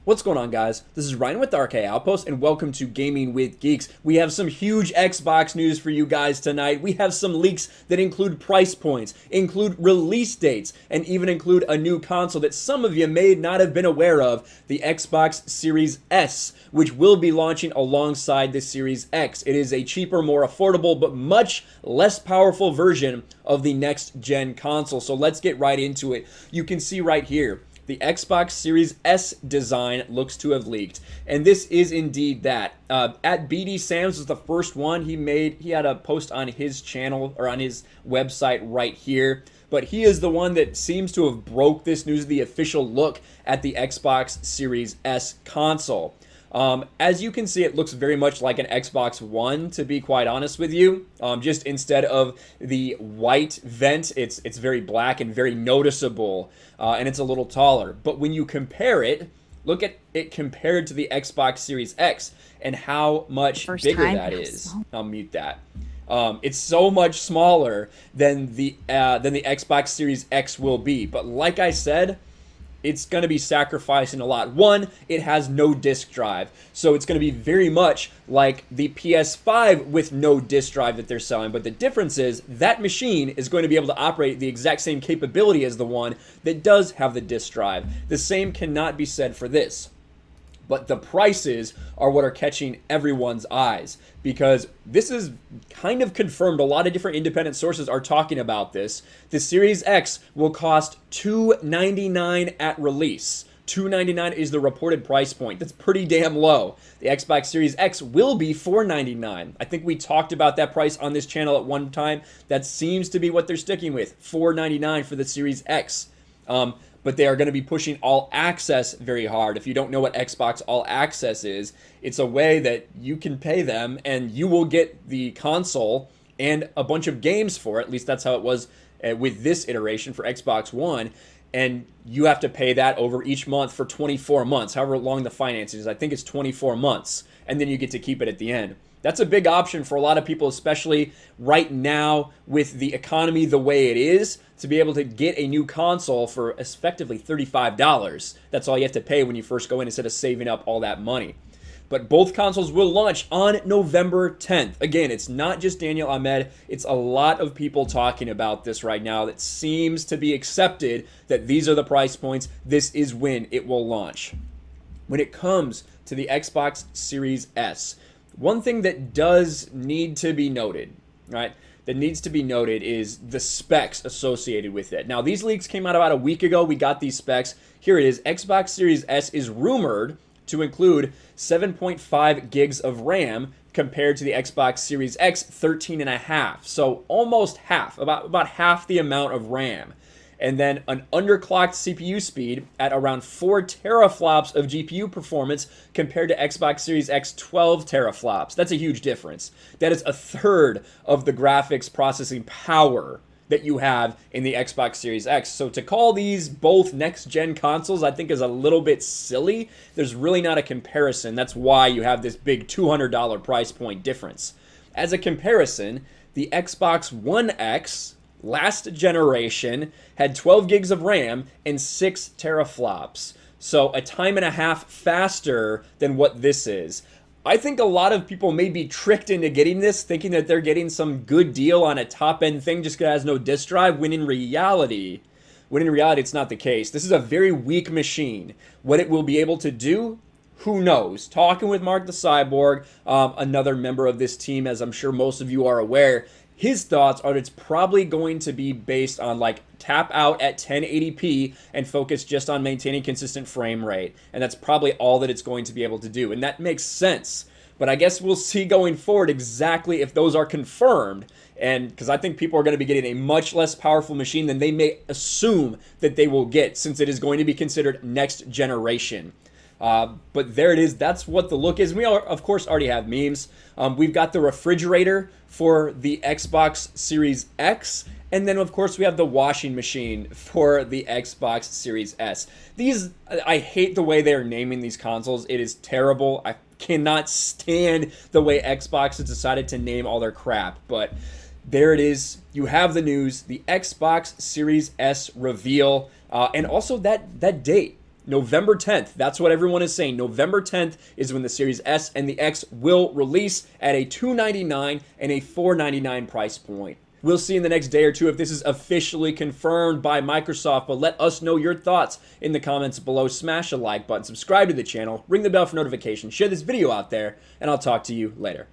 What's going on, guys? This is Ryan with the RK Outpost, and welcome to Gaming with Geeks. We have some huge Xbox news for you guys tonight. We have some leaks that include price points, include release dates, and even include a new console that some of you may not have been aware of, the Xbox Series S, which will be launching alongside the Series X. It is a cheaper, more affordable, but much less powerful version of the next-gen console. So let's get right into it. You can see right here, the Xbox Series S design looks to have leaked, and this is indeed that. At BD Sam's was the first one he had a post on his channel or on his website right here, but he is the one that seems to have broke this news, the official look at the Xbox Series S console. As you can see, it looks very much like an Xbox One, to be quite honest with you. Just instead of the white vent, it's very black and very noticeable, and it's a little taller. But when you compare it, look at it compared to the Xbox Series X and how much bigger that is. I'll mute that. It's so much smaller than the Xbox Series X will be. But like I said, it's going to be sacrificing a lot. One, it has no disk drive, so it's going to be very much like the PS5 with no disk drive that they're selling. But the difference is that machine is going to be able to operate the exact same capability as the one that does have the disk drive. The same cannot be said for this. But the prices are what are catching everyone's eyes, because this is kind of confirmed. A lot of different independent sources are talking about this. The Series X will cost $299 at release. $299 is the reported price point. That's pretty damn low. The Xbox Series X will be $499. I think we talked about that price on this channel at one time. That seems to be what they're sticking with, $499 for the Series X. But they are going to be pushing All Access very hard. If you don't know what Xbox All Access is, it's a way that you can pay them and you will get the console and a bunch of games for it. At least that's how it was with this iteration for Xbox One. And you have to pay that over each month for 24 months, however long the financing is. I think it's 24 months, and then you get to keep it at the end. That's a big option for a lot of people, especially right now with the economy the way it is, to be able to get a new console for effectively $35. That's all you have to pay when you first go in instead of saving up all that money. But both consoles will launch on November 10th. Again, it's not just Daniel Ahmed. It's a lot of people talking about this right now that seems to be accepted that these are the price points. This is when it will launch. When it comes to the Xbox Series S, one thing that does need to be noted, right, that needs to be noted is the specs associated with it. Now, these leaks came out about a week ago. We got these specs. Here it is. Xbox Series S is rumored to include 7.5 gigs of RAM compared to the Xbox Series X 13.5. So almost half, about half the amount of RAM. And then an underclocked CPU speed at around 4 teraflops of GPU performance compared to Xbox Series X 12 teraflops. That's a huge difference. That is a third of the graphics processing power that you have in the Xbox Series X. So to call these both next-gen consoles, I think is a little bit silly. There's really not a comparison. That's why you have this big $200 price point difference. As a comparison, the Xbox One X last generation had 12 gigs of RAM and 6 teraflops. So a time and a half faster than what this is. I think a lot of people may be tricked into getting this, thinking that they're getting some good deal on a top-end thing just because it has no disk drive, when in reality it's not the case. This is a very weak machine. What it will be able to do, who knows? Talking with Mark the Cyborg, another member of this team, as I'm sure most of you are aware, his thoughts are that it's probably going to be based on like tap out at 1080p and focus just on maintaining consistent frame rate. And that's probably all that it's going to be able to do. And that makes sense. But I guess we'll see going forward exactly if those are confirmed. And because I think people are going to be getting a much less powerful machine than they may assume that they will get, since it is going to be considered next generation. But there it is. That's what the look is. We are, of course, already have memes. We've got the refrigerator for the Xbox Series X. And then, of course, we have the washing machine for the Xbox Series S. These, I hate the way they are naming these consoles. It is terrible. I cannot stand the way Xbox has decided to name all their crap. But there it is. You have the news. The Xbox Series S reveal. And also that date. November 10th. That's what everyone is saying. November 10th is when the Series S and the X will release at a $299 and a $499 price point. We'll see in the next day or two if this is officially confirmed by Microsoft, but let us know your thoughts in the comments below. Smash a like button, subscribe to the channel, ring the bell for notifications, share this video out there, and I'll talk to you later.